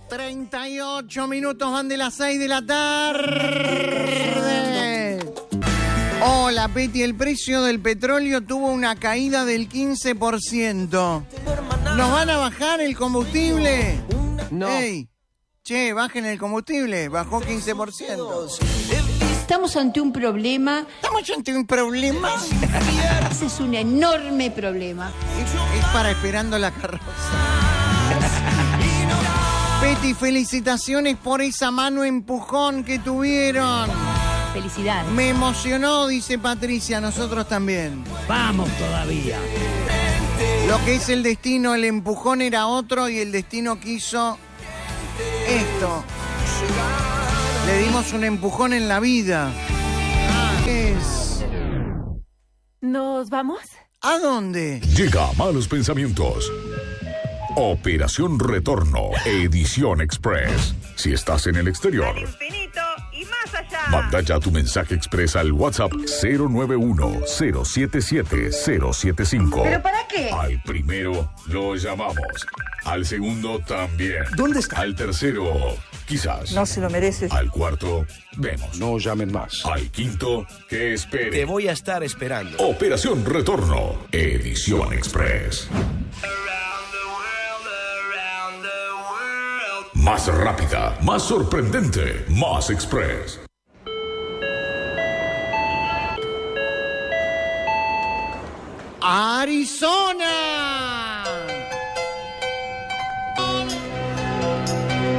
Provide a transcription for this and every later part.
38 minutos van de las 6 de la tarde. Hola, Peti, el precio del petróleo tuvo una caída del 15%. ¿Nos van a bajar el combustible? No. Ey, che, bajen el combustible, bajó 15%. Estamos ante un problema. ¿Estamos ante un problema? Ese es un enorme problema. Es para esperando la carroza. Peti, felicitaciones por esa mano empujón que tuvieron. Felicidades. Me emocionó, dice Patricia, nosotros también. Vamos todavía. Lo que es el destino, el empujón era otro y el destino quiso esto. Le dimos un empujón en la vida. ¿Nos vamos? ¿A dónde? Llega Malos Pensamientos. Operación Retorno, edición express. Si estás en el exterior, Al infinito y más allá. manda ya tu mensaje express al WhatsApp 091-077-075. ¿Pero para qué? Al primero lo llamamos. Al segundo también. ¿Dónde está? Al tercero, quizás. No se lo mereces. Al cuarto, vemos. No llamen más. Al quinto, que espere. Te voy a estar esperando. Operación Retorno, edición express. Más rápida, más sorprendente, más express. ¡Arizona!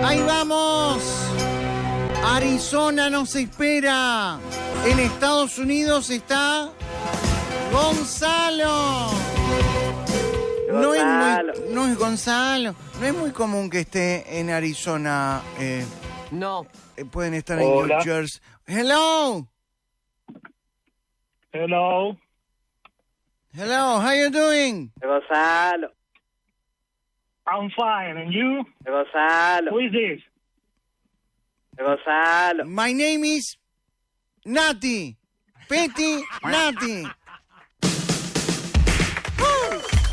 Ahí vamos. Arizona nos espera. En Estados Unidos está Gonzalo. No es Gonzalo. No es muy común que esté en Arizona. No. Pueden estar en Hola. New Jersey. Hello. Hello. Hello, how you doing? Gonzalo, I'm fine. And you? Gonzalo, Who is this? Gonzalo. My name is Nati. Peti Nati.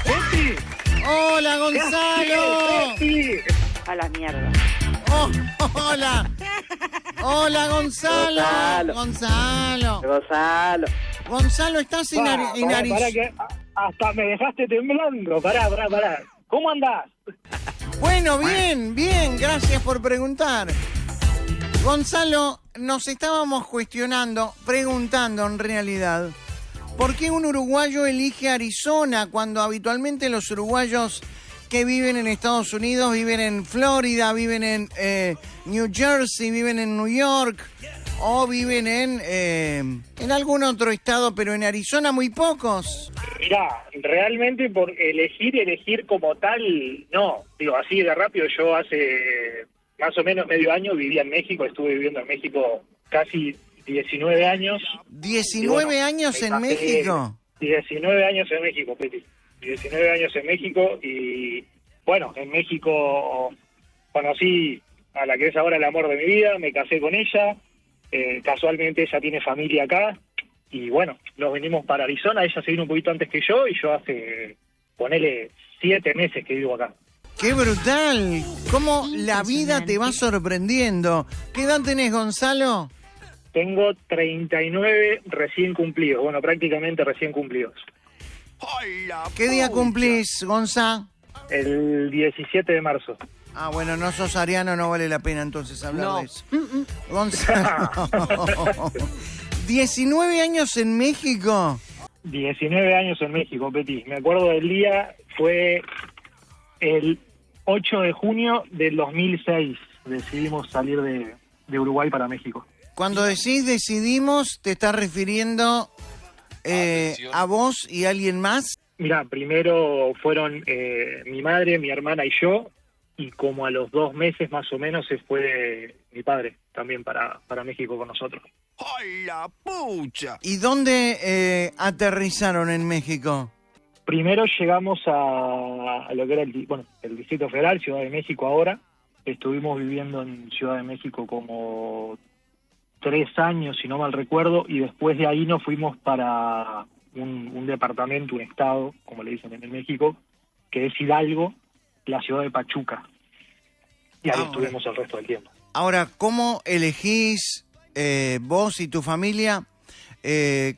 Betty. Hola, Gonzalo. Betty. A la mierda. Oh, hola. Hola, Gonzalo. Gonzalo. Gonzalo. Gonzalo. Gonzalo, ¿estás en Pará, Arizona? que hasta me dejaste temblando. Pará. ¿Cómo andás? Bueno, bien, gracias por preguntar. Gonzalo, nos estábamos preguntando en realidad, ¿por qué un uruguayo elige Arizona cuando habitualmente los uruguayos que viven en Estados Unidos viven en Florida, viven en New Jersey, viven en New York o viven en algún otro estado, pero en Arizona muy pocos? Mirá, realmente por elegir como tal, no. Digo, así de rápido, yo hace más o menos medio año vivía en México, estuve viviendo en México casi 19 años. ¿19 Y bueno, años me en casé- México? 19 años en México, Peti. 19 años en México y, bueno, en México conocí a la que es ahora el amor de mi vida, me casé con ella, casualmente ella tiene familia acá y, bueno, nos venimos para Arizona, ella se vino un poquito antes que yo y yo hace, ponele, 7 meses que vivo acá. ¡Qué brutal! ¿Cómo la vida te va sorprendiendo? ¿Qué edad tenés, Gonzalo? Tengo 39 recién cumplidos, bueno, prácticamente recién cumplidos. ¿Qué día cumplís, Gonza? El 17 de marzo. Ah, bueno, no sos ariano, no vale la pena entonces hablar No. de eso. Gonzalo. 19 años en México. 19 años en México, Peti. Me acuerdo del día, fue el 8 de junio del 2006. Decidimos salir de Uruguay para México. Cuando decís decidimos, ¿te estás refiriendo a vos y alguien más? Mira, primero fueron mi madre, mi hermana y yo, y como a los 2 meses más o menos se fue mi padre también para México con nosotros. ¡Ay, la pucha! ¿Y dónde aterrizaron en México? Primero llegamos a lo que era el Distrito Federal, Ciudad de México ahora. Estuvimos viviendo en Ciudad de México como 3 años, si no mal recuerdo, y después de ahí nos fuimos para un departamento, un estado, como le dicen en México, que es Hidalgo, la ciudad de Pachuca. y ahí Ah, estuvimos el resto del tiempo. Ahora, ¿cómo elegís vos y tu familia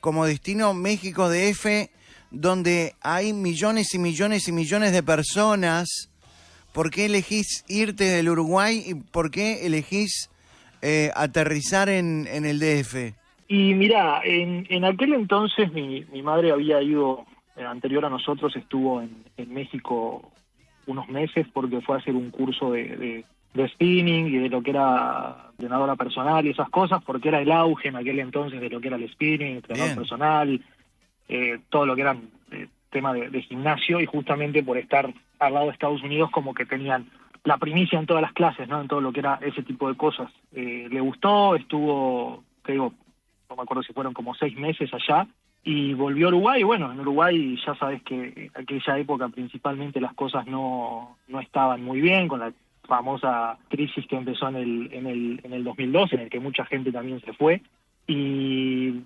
como destino México DF, donde hay millones y millones y millones de personas? ¿Por qué elegís irte del Uruguay y por qué elegís aterrizar en el DF? Y mirá, en aquel entonces mi madre había ido, anterior a nosotros, estuvo en México unos meses porque fue a hacer un curso de spinning y de lo que era entrenadora personal y esas cosas, porque era el auge en aquel entonces de lo que era el spinning, entrenador Bien. personal, todo lo que era tema de gimnasio, y justamente por estar al lado de Estados Unidos como que tenían la primicia en todas las clases, ¿no? En todo lo que era ese tipo de cosas. Le gustó, estuvo, te digo, no me acuerdo si fueron como 6 meses allá, y volvió a Uruguay. Bueno, en Uruguay ya sabes que en aquella época principalmente las cosas no estaban muy bien, con la famosa crisis que empezó en el 2012, en el que mucha gente también se fue, y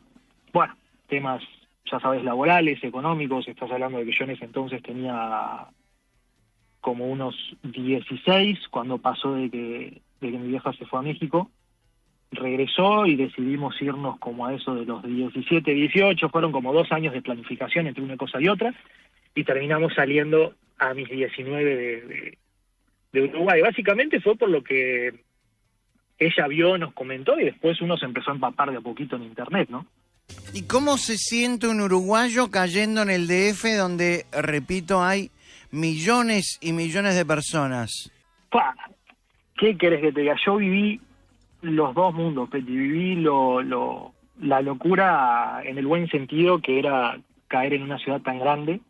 bueno, temas, ya sabes, laborales, económicos. Estás hablando de que yo en ese entonces tenía como unos 16 cuando pasó de que mi vieja se fue a México. Regresó y decidimos irnos como a eso de los 17, 18, fueron como 2 años de planificación entre una cosa y otra, y terminamos saliendo a mis 19 de Uruguay. Básicamente fue por lo que ella vio, nos comentó, y después uno se empezó a empapar de a poquito en internet, ¿no? ¿Y cómo se siente un uruguayo cayendo en el DF, donde, repito, hay millones y millones de personas? ¡Pah! ¿Qué querés que te diga? Yo viví los dos mundos, Peti. Viví la locura en el buen sentido, que era caer en una ciudad tan grande,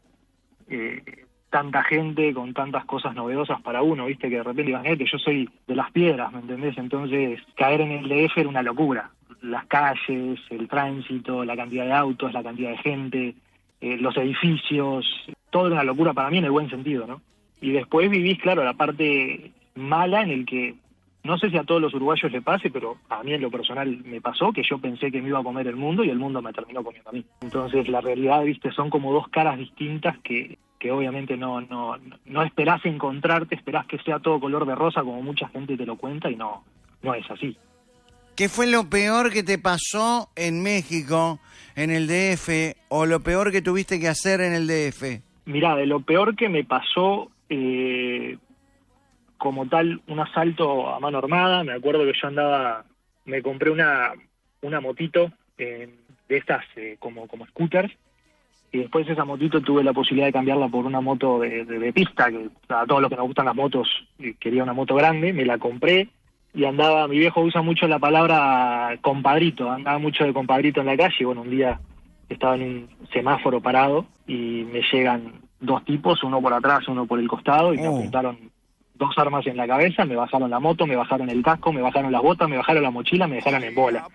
tanta gente, con tantas cosas novedosas para uno, viste, que de repente, imagínate, yo soy de Las Piedras, ¿me entendés? Entonces, caer en el DF era una locura. Las calles, el tránsito, la cantidad de autos, la cantidad de gente, los edificios, todo era una locura para mí en el buen sentido, ¿no? Y después vivís, claro, la parte mala, en el que no sé si a todos los uruguayos le pase, pero a mí en lo personal me pasó, que yo pensé que me iba a comer el mundo y el mundo me terminó comiendo a mí. Entonces la realidad, viste, son como dos caras distintas que obviamente no esperás encontrarte, esperás que sea todo color de rosa como mucha gente te lo cuenta, y no es así. ¿Qué fue lo peor que te pasó en México, en el DF, o lo peor que tuviste que hacer en el DF? Mirá, de lo peor que me pasó, como tal, un asalto a mano armada. Me acuerdo que yo me compré una motito de estas como scooters, y después esa motito tuve la posibilidad de cambiarla por una moto de pista, que a todos los que nos gustan las motos, quería una moto grande, me la compré, y andaba, mi viejo usa mucho la palabra compadrito, andaba mucho de compadrito en la calle. Bueno, un día estaba en un semáforo parado y me llegan 2 tipos, uno por atrás, uno por el costado, y me apuntaron 2 armas en la cabeza, me bajaron la moto, me bajaron el casco, me bajaron las botas, me bajaron la mochila, me dejaron en bola.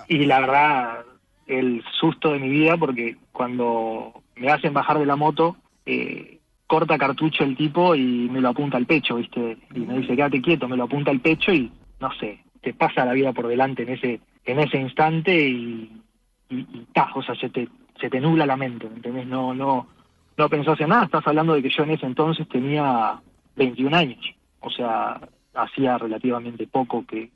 Y la verdad, el susto de mi vida, porque cuando me hacen bajar de la moto, corta cartucho el tipo y me lo apunta al pecho, ¿viste? Y me dice, quédate quieto, me lo apunta al pecho, y no sé, te pasa la vida por delante en ese instante, y o sea, se te nubla la mente, ¿entendés? No pensás en nada. Estás hablando de que yo en ese entonces tenía 21 años, o sea, hacía relativamente poco que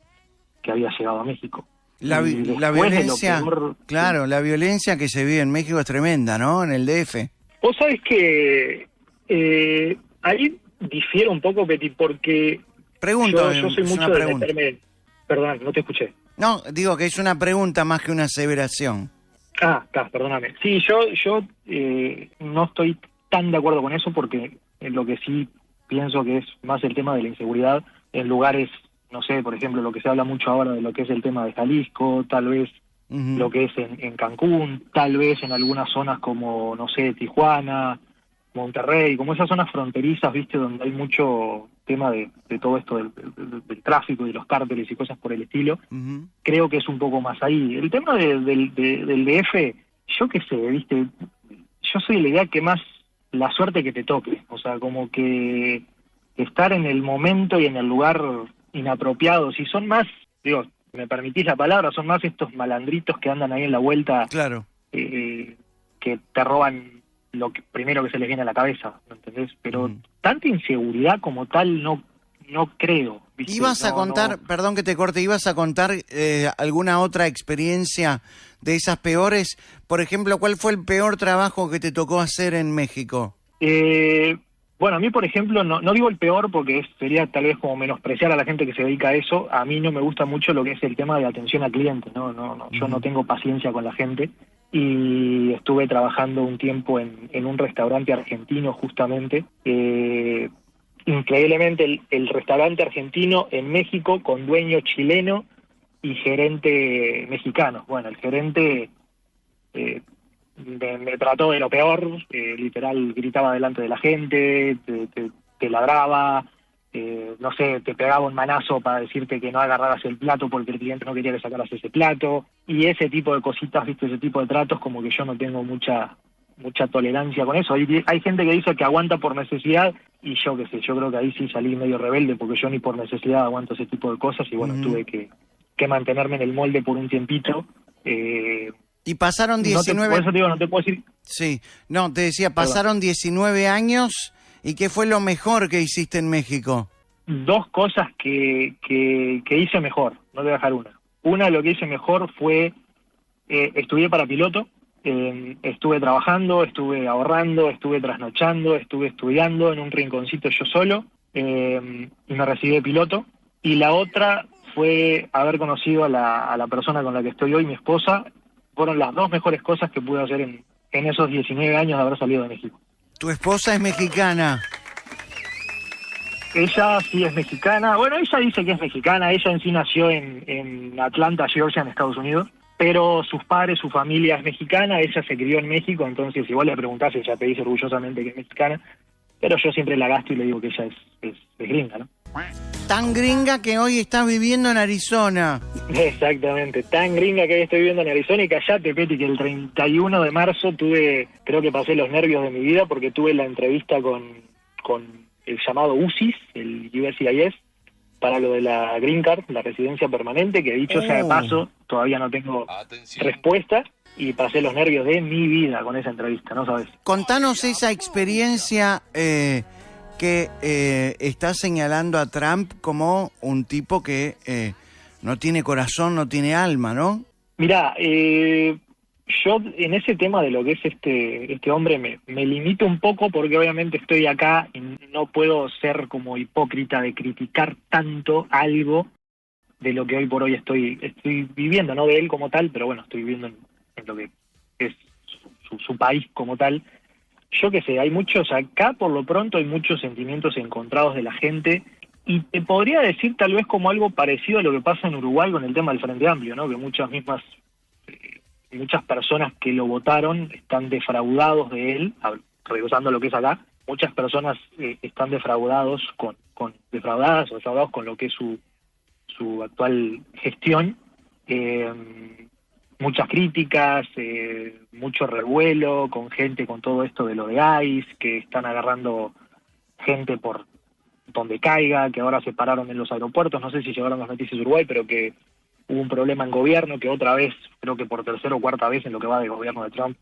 había llegado a México. La violencia, claro, la violencia que se vive en México es tremenda, ¿no? En el DF. Vos sabés que ahí difiero un poco, Peti, porque Pregunto, yo soy mucho de meterme... Perdón, no te escuché. No, digo que es una pregunta más que una aseveración. Perdóname. Sí, yo no estoy tan de acuerdo con eso, porque en lo que sí pienso que es más el tema de la inseguridad en lugares, no sé, por ejemplo, lo que se habla mucho ahora de lo que es el tema de Jalisco, tal vez lo que es en Cancún, tal vez en algunas zonas como, no sé, Tijuana, Monterrey, como esas zonas fronterizas, viste, donde hay mucho tema de todo esto del tráfico y los cárteles y cosas por el estilo. Creo que es un poco más ahí. El tema del DF, yo qué sé, viste, yo soy de la idea que más la suerte que te toque, o sea, como que estar en el momento y en el lugar inapropiado. Si son más, digo, me permitís la palabra, son más estos malandritos que andan ahí en la vuelta, claro, que te roban lo primero que se les viene a la cabeza, ¿me entendés? Pero tanta inseguridad como tal no no creo. ¿viste? ¿Ibas a No, contar, no. perdón que te corte, ibas a contar alguna otra experiencia de esas peores? Por ejemplo, ¿cuál fue el peor trabajo que te tocó hacer en México? Bueno, a mí, por ejemplo, no digo el peor porque sería tal vez como menospreciar a la gente que se dedica a eso. A mí no me gusta mucho lo que es el tema de atención al cliente, ¿no? Yo no tengo paciencia con la gente y estuve trabajando un tiempo en un restaurante argentino justamente. Increíblemente, el restaurante argentino en México con dueño chileno y gerente mexicano. Bueno, el gerente... me trató de lo peor, literal gritaba delante de la gente, te ladraba, no sé, te pegaba un manazo para decirte que no agarraras el plato porque el cliente no quería que sacaras ese plato, y ese tipo de cositas, viste, ese tipo de tratos, como que yo no tengo mucha tolerancia con eso. Hay gente que dice que aguanta por necesidad, y yo qué sé, yo creo que ahí sí salí medio rebelde, porque yo ni por necesidad aguanto ese tipo de cosas, y bueno, tuve que mantenerme en el molde por un tiempito. Y pasaron 19... por eso te digo, no te puedo decir... Sí, no, te decía, pasaron 19 años, ¿y qué fue lo mejor que hiciste en México? Dos cosas que hice mejor, no te voy a dejar una. Una, lo que hice mejor fue, estudié para piloto, estuve trabajando, estuve ahorrando, estuve trasnochando, estuve estudiando en un rinconcito yo solo, y me recibí de piloto. Y la otra fue haber conocido a la persona con la que estoy hoy, mi esposa. Fueron las dos mejores cosas que pude hacer en esos 19 años de haber salido de México. Tu esposa es mexicana. Ella sí es mexicana. Bueno, ella dice que es mexicana. Ella en sí nació en Atlanta, Georgia, en Estados Unidos. Pero sus padres, su familia es mexicana. Ella se crió en México. Entonces, si vos le preguntás, ella te dice orgullosamente que es mexicana. Pero yo siempre la gasto y le digo que ella es gringa, ¿no? Tan gringa que hoy estás viviendo en Arizona. Exactamente, tan gringa que hoy estoy viviendo en Arizona. Y callate, Peti, que el 31 de marzo creo que pasé los nervios de mi vida porque tuve la entrevista con el llamado USIS, el USCIS, para lo de la Green Card, la residencia permanente, que dicho sea de paso, todavía no tengo respuesta, y pasé los nervios de mi vida con esa entrevista, ¿no sabes? Contanos esa experiencia que está señalando a Trump como un tipo que no tiene corazón, no tiene alma, ¿no? Mirá, yo en ese tema de lo que es este hombre me limito un poco porque obviamente estoy acá y no puedo ser como hipócrita de criticar tanto algo de lo que hoy por hoy estoy viviendo, no de él como tal, pero bueno, estoy viviendo en lo que es su país como tal. Yo qué sé, hay muchos, acá por lo pronto hay muchos sentimientos encontrados de la gente, y te podría decir tal vez como algo parecido a lo que pasa en Uruguay con el tema del Frente Amplio, ¿no? Que muchas personas que lo votaron están defraudados de él, regresando a lo que es acá, muchas personas están defraudadas o defraudados con lo que es su actual gestión. Muchas críticas, mucho revuelo con gente con todo esto de lo de ICE, que están agarrando gente por donde caiga, que ahora se pararon en los aeropuertos. No sé si llegaron las noticias de Uruguay, pero que hubo un problema en gobierno, que otra vez, creo que por tercera o cuarta vez en lo que va de gobierno de Trump,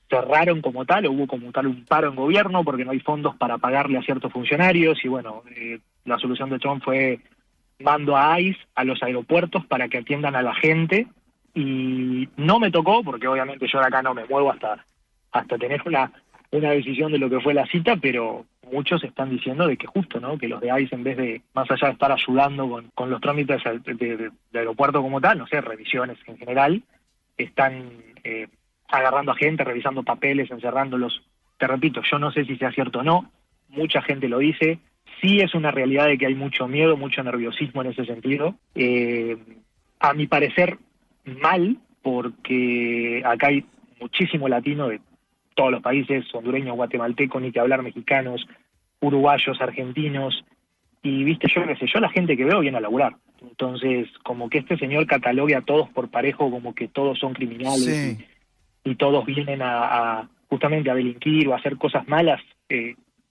cerraron como tal, o hubo como tal un paro en gobierno porque no hay fondos para pagarle a ciertos funcionarios, y bueno, la solución de Trump fue mando a ICE a los aeropuertos para que atiendan a la gente. Y no me tocó, porque obviamente yo de acá no me muevo hasta tener una decisión de lo que fue la cita, pero muchos están diciendo de que justo, ¿no? Que los de ICE, en vez de, más allá de estar ayudando con los trámites de aeropuerto como tal, no sé, revisiones en general, están agarrando a gente, revisando papeles, encerrándolos. Te repito, yo no sé si sea cierto o no, mucha gente lo dice, sí es una realidad de que hay mucho miedo, mucho nerviosismo en ese sentido. A mi parecer, mal, porque acá hay muchísimo latino de todos los países, hondureños, guatemaltecos, ni que hablar, mexicanos, uruguayos, argentinos, y viste, yo qué sé, yo la gente que veo viene a laburar. Entonces, como que este señor catalogue a todos por parejo como que todos son criminales, Sí. y todos vienen justamente a delinquir o a hacer cosas malas,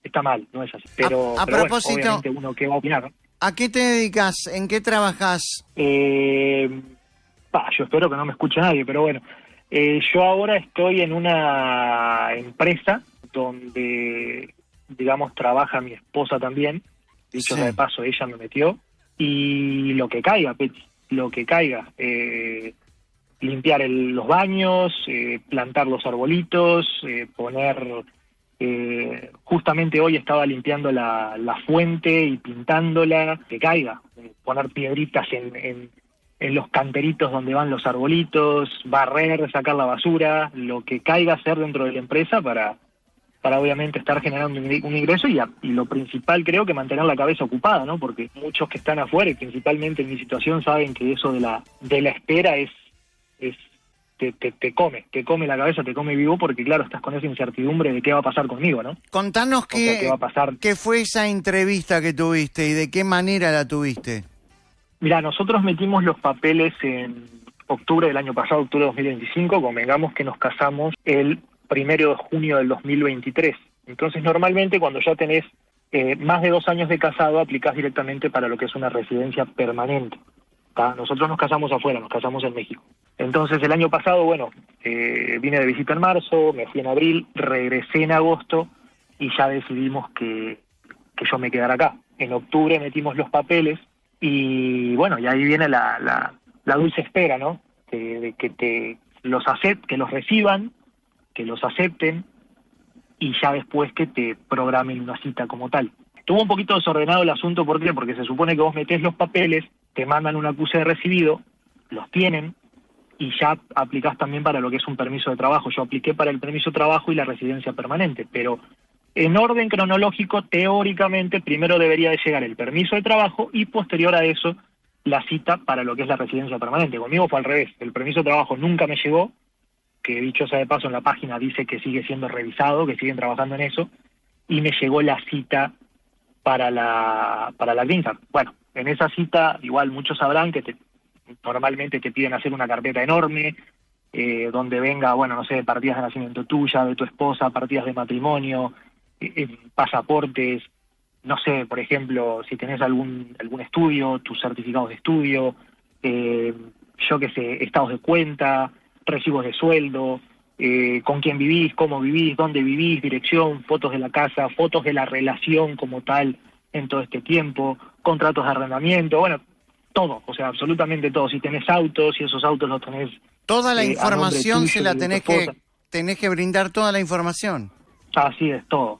está mal, no es así. Pero, A pero propósito, bueno, obviamente uno qué va a opinar, ¿no? ¿A qué te dedicas? ¿En qué trabajas? Yo espero que no me escuche nadie, pero bueno, yo ahora estoy en una empresa donde, digamos, trabaja mi esposa también, dicho Sí. sea de paso, ella me metió, y lo que caiga, Peti, lo que caiga, limpiar los baños, plantar los arbolitos, poner, justamente hoy estaba limpiando la fuente y pintándola, que caiga, poner piedritas en los canteritos donde van los arbolitos, barrer, sacar la basura, lo que caiga hacer dentro de la empresa para obviamente estar generando un ingreso y lo principal creo que mantener la cabeza ocupada, ¿no? Porque muchos que están afuera y principalmente en mi situación saben que eso de la espera te come la cabeza, te come vivo, porque claro, estás con esa incertidumbre de qué va a pasar conmigo, ¿no? Contanos O sea, ¿qué va a pasar? qué fue esa entrevista que tuviste y de qué manera la tuviste. Mira, nosotros metimos los papeles en octubre del año pasado, octubre de 2025, convengamos que nos casamos el 1 de junio del 2023. Entonces, normalmente cuando ya tenés más de 2 años de casado, aplicás directamente para lo que es una residencia permanente. ¿Tá? Nosotros nos casamos afuera, nos casamos en México. Entonces, el año pasado, bueno, vine de visita en marzo, me fui en abril, regresé en agosto y ya decidimos que yo me quedara acá. En octubre metimos los papeles y, bueno, y ahí viene la dulce espera, ¿no? De que los reciban, que los acepten y ya después que te programen una cita como tal. Estuvo un poquito desordenado el asunto, ¿por qué? Porque se supone que vos metés los papeles, te mandan un acuse de recibido, los tienen y ya aplicás también para lo que es un permiso de trabajo. Yo apliqué para el permiso de trabajo y la residencia permanente, pero en orden cronológico, teóricamente, primero debería de llegar el permiso de trabajo y posterior a eso la cita para lo que es la residencia permanente. Conmigo fue al revés, el permiso de trabajo nunca me llegó, que dicho sea de paso en la página dice que sigue siendo revisado, que siguen trabajando en eso, y me llegó la cita para la Green Card. Bueno, en esa cita, igual muchos sabrán que normalmente te piden hacer una carpeta enorme, donde venga, bueno, no sé, partidas de nacimiento tuya, de tu esposa, partidas de matrimonio, pasaportes, no sé, por ejemplo, si tenés algún estudio, tus certificados de estudio, yo qué sé, estados de cuenta, recibos de sueldo, con quién vivís, cómo vivís, dónde vivís, dirección, fotos de la casa, fotos de la relación como tal en todo este tiempo, contratos de arrendamiento, bueno, todo, o sea, absolutamente todo. Si tenés autos, si esos autos los tenés... Toda la a nombre información tuyo se la y de tu tenés esposa. que brindar toda la información. Así es, todo,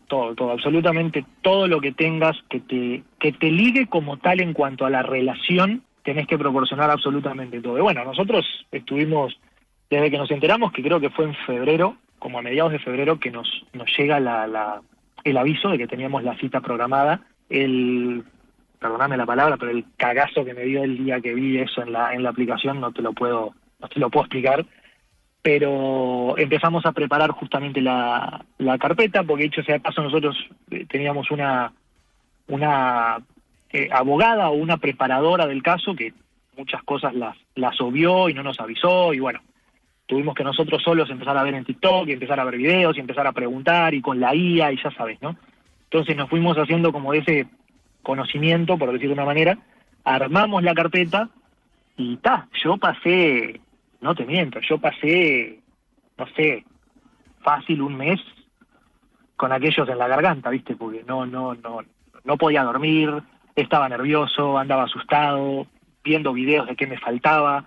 absolutamente todo lo que tengas que te ligue como tal en cuanto a la relación, tenés que proporcionar absolutamente todo. Y bueno, nosotros estuvimos... Desde que nos enteramos, que creo que fue en febrero, como a mediados de febrero, que nos llega el aviso de que teníamos la cita programada, perdóname la palabra, pero el cagazo que me dio el día que vi eso en la aplicación no te lo puedo explicar, pero empezamos a preparar justamente la carpeta, porque dicho sea de paso nosotros teníamos una abogada o una preparadora del caso que muchas cosas las obvió y no nos avisó, y bueno, tuvimos que nosotros solos empezar a ver en TikTok y empezar a ver videos y empezar a preguntar y con la IA y ya sabes, ¿no? Entonces nos fuimos haciendo como ese conocimiento, por decir de una manera, armamos la carpeta y yo pasé, no te miento, no sé, fácil un mes con aquellos en la garganta, ¿viste? Porque no podía dormir, estaba nervioso, andaba asustado, viendo videos de qué me faltaba,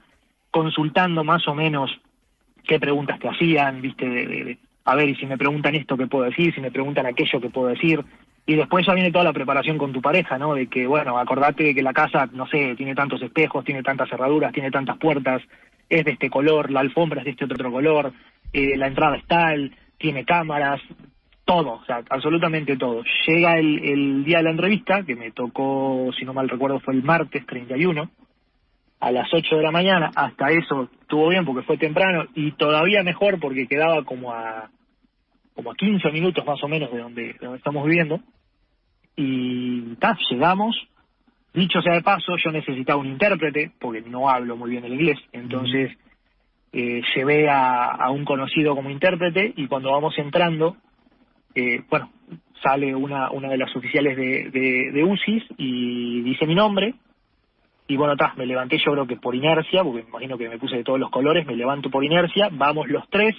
consultando más o menos qué preguntas te hacían, viste, a ver, y si me preguntan esto, ¿qué puedo decir? Si me preguntan aquello, ¿qué puedo decir? Y después ya viene toda la preparación con tu pareja, ¿no? De que, bueno, acordate de que la casa, no sé, tiene tantos espejos, tiene tantas cerraduras, tiene tantas puertas, es de este color, la alfombra es de este otro color, la entrada es tal, tiene cámaras, todo, o sea, absolutamente todo. Llega el día de la entrevista, que me tocó, si no mal recuerdo, fue el martes 31, a las 8 de la mañana, hasta eso estuvo bien porque fue temprano y todavía mejor porque quedaba como a 15 minutos más o menos de donde estamos viviendo. Y llegamos, dicho sea de paso, yo necesitaba un intérprete porque no hablo muy bien el inglés, entonces llevé a un conocido como intérprete y cuando vamos entrando, sale una de las oficiales de UCIS y dice mi nombre. Y bueno, me levanté yo creo que por inercia, porque me imagino que me puse de todos los colores, me levanto por inercia, vamos los tres,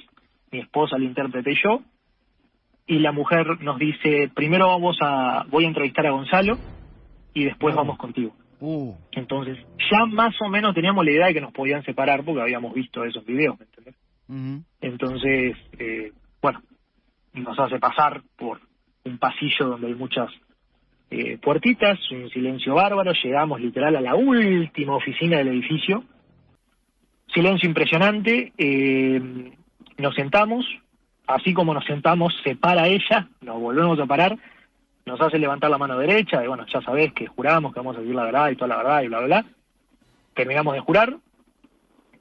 mi esposa, el intérprete y yo, y la mujer nos dice, primero voy a entrevistar a Gonzalo, y después vamos contigo. Uh. Entonces, ya más o menos teníamos la idea de que nos podían separar porque habíamos visto esos videos, ¿me entendés? Ujú. Entonces, bueno, nos hace pasar por un pasillo donde hay muchas puertitas, un silencio bárbaro, llegamos literal a la última oficina del edificio, silencio impresionante, nos sentamos, así como nos sentamos, se para ella, nos volvemos a parar, nos hace levantar la mano derecha, y bueno, ya sabés que juramos que vamos a decir la verdad y toda la verdad y bla, bla, bla. Terminamos de jurar,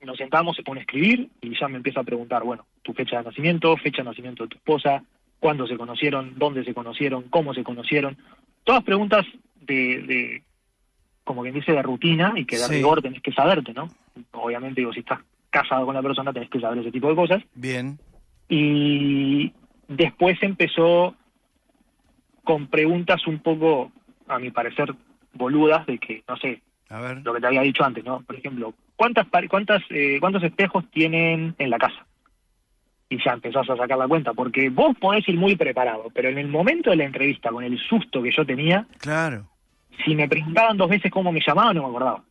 nos sentamos, se pone a escribir y ya me empieza a preguntar, bueno, tu fecha de nacimiento de tu esposa, cuándo se conocieron, dónde se conocieron, cómo se conocieron. Todas preguntas de como quien dice, de rutina y que de Sí. rigor tenés que saberte, ¿no? Obviamente, digo, si estás casado con la persona tenés que saber ese tipo de cosas. Bien. Y después empezó con preguntas un poco, a mi parecer, boludas, de que, no sé, A ver. lo que te había dicho antes, ¿no? Por ejemplo, ¿cuántos espejos tienen en la casa? Y ya empezás a sacar la cuenta, porque vos podés ir muy preparado, pero en el momento de la entrevista, con el susto que yo tenía, Claro. si me preguntaban 2 veces cómo me llamaba, no me acordaba.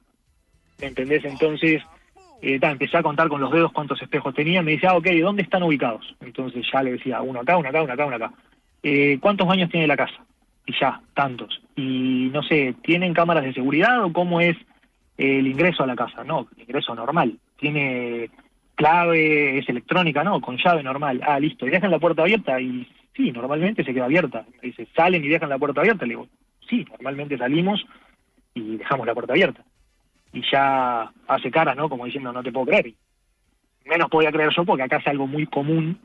¿Me entendés? Entonces, empecé a contar con los dedos cuántos espejos tenía, me dice, ok, ¿dónde están ubicados? Entonces ya le decía, uno acá, uno acá, uno acá, uno acá. ¿Cuántos baños tiene la casa? Y ya, tantos. Y no sé, ¿tienen cámaras de seguridad o cómo es el ingreso a la casa? No, ingreso normal. ¿Tiene clave, es electrónica? No, con llave normal. Ah, listo. ¿Y dejan la puerta abierta? Y sí, normalmente se queda abierta. Me dice, ¿salen y dejan la puerta abierta? Le digo, sí, normalmente salimos y dejamos la puerta abierta. Y ya hace cara, ¿no? Como diciendo, no te puedo creer. Y menos podía creer yo porque acá es algo muy común,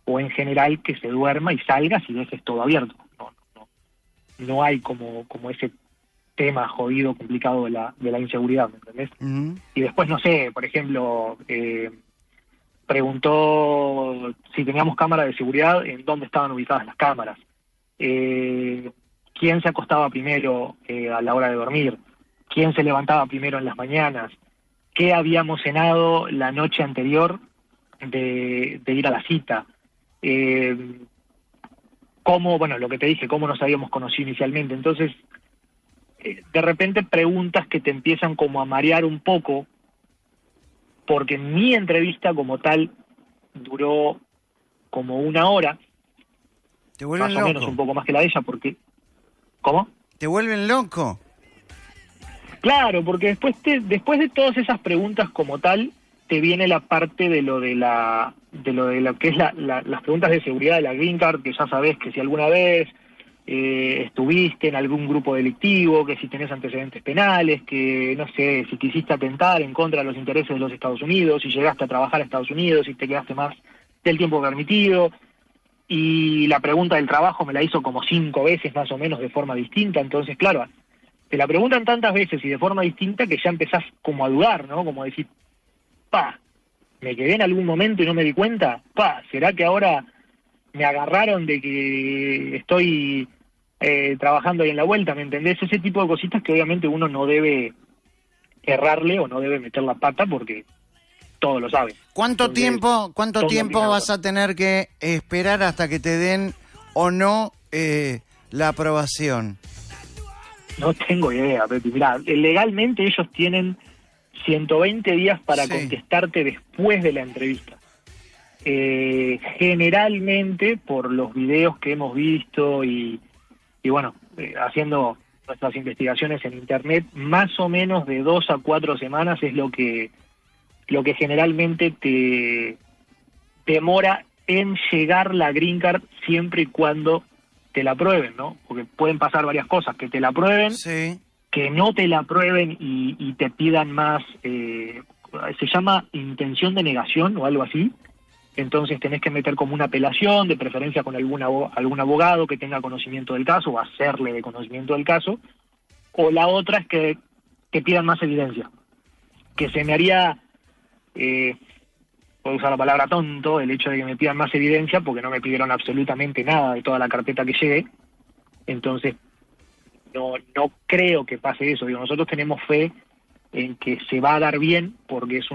o en general, que se duerma y salgas y dejes todo abierto. No hay como ese tema jodido, complicado de la inseguridad, ¿me entendés? Ujú. Y después, no sé, por ejemplo, preguntó si teníamos cámara de seguridad, en dónde estaban ubicadas las cámaras. ¿Quién se acostaba primero a la hora de dormir? ¿Quién se levantaba primero en las mañanas? ¿Qué habíamos cenado la noche anterior de ir a la cita? ¿Cómo, bueno, lo que te dije, cómo nos habíamos conocido inicialmente? Entonces, de repente preguntas que te empiezan como a marear un poco, porque mi entrevista como tal duró como 1 hora, Te vuelven más o menos, loco. un poco más que la de ella, porque... ¿Cómo? Te vuelven loco. Claro, porque después de todas esas preguntas como tal, te viene la parte de lo que es las preguntas de seguridad de la Green Card, que ya sabes que si alguna vez estuviste en algún grupo delictivo, que si tenés antecedentes penales, que no sé, si quisiste atentar en contra de los intereses de los Estados Unidos, si llegaste a trabajar a Estados Unidos, si te quedaste más del tiempo permitido. Y la pregunta del trabajo me la hizo como 5 veces más o menos de forma distinta, entonces claro, te la preguntan tantas veces y de forma distinta que ya empezás como a dudar, ¿no? Como decir, me quedé en algún momento y no me di cuenta, ¿será que ahora me agarraron de que estoy trabajando ahí en la vuelta? ¿Me entendés? Ese tipo de cositas que obviamente uno no debe errarle o no debe meter la pata porque todo lo sabe. ¿Cuánto Entonces, tiempo todo opinado. vas a tener que esperar hasta que te den o no la aprobación? No tengo idea, Pepi. Mirá, legalmente ellos tienen 120 días para Sí. contestarte después de la entrevista. Generalmente, por los videos que hemos visto y bueno, haciendo nuestras investigaciones en internet, más o menos de 2 a 4 semanas es lo que generalmente te demora en llegar la Green Card, siempre y cuando te la aprueben, ¿no? Porque pueden pasar varias cosas, que te la aprueben, Sí. que no te la aprueben y te pidan más, se llama intención de negación o algo así. Entonces tenés que meter como una apelación, de preferencia con algún abogado que tenga conocimiento del caso, o hacerle de conocimiento del caso. O la otra es que te pidan más evidencia. Que se me haría, puedo usar la palabra tonto, el hecho de que me pidan más evidencia, porque no me pidieron absolutamente nada de toda la carpeta que llegué. Entonces, no creo que pase eso. Digo, nosotros tenemos fe en que se va a dar bien, porque es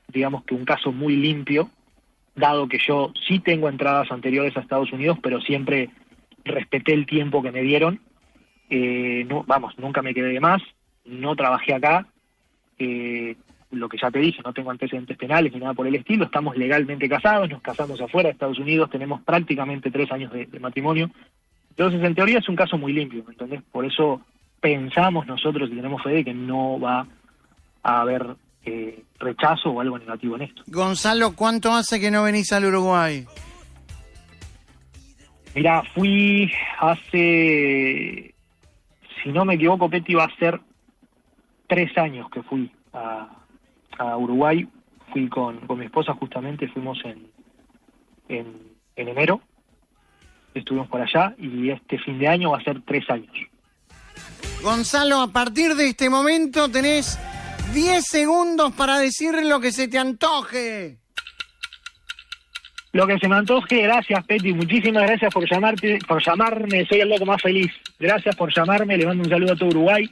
digamos que un caso muy limpio, dado que yo sí tengo entradas anteriores a Estados Unidos, pero siempre respeté el tiempo que me dieron, nunca me quedé de más, no trabajé acá, lo que ya te dije, no tengo antecedentes penales ni nada por el estilo, estamos legalmente casados, nos casamos afuera de Estados Unidos, tenemos prácticamente 3 años de matrimonio, entonces en teoría es un caso muy limpio, ¿me entendés? Por eso pensamos nosotros y tenemos fe de que no va a haber rechazo o algo negativo en esto. Gonzalo, ¿cuánto hace que no venís al Uruguay? Mirá, fui hace, si no me equivoco, Peti, va a ser 3 años que fui a Uruguay. Fui con mi esposa justamente, fuimos en enero, estuvimos por allá y este fin de año va a ser 3 años. Gonzalo, a partir de este momento tenés 10 segundos para decir lo que se te antoje. Lo que se me antoje, gracias, Peti, muchísimas gracias por llamarme, soy el loco más feliz. Gracias por llamarme, le mando un saludo a todo Uruguay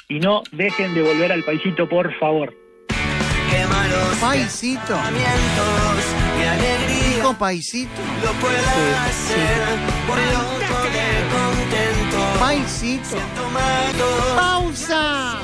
y no dejen de volver al paisito, por favor. Qué malos Paisito. pensamientos, qué alegría Dijo paisito. lo pueda hacer, por loco de contento. Paisito. Tomado Pausa.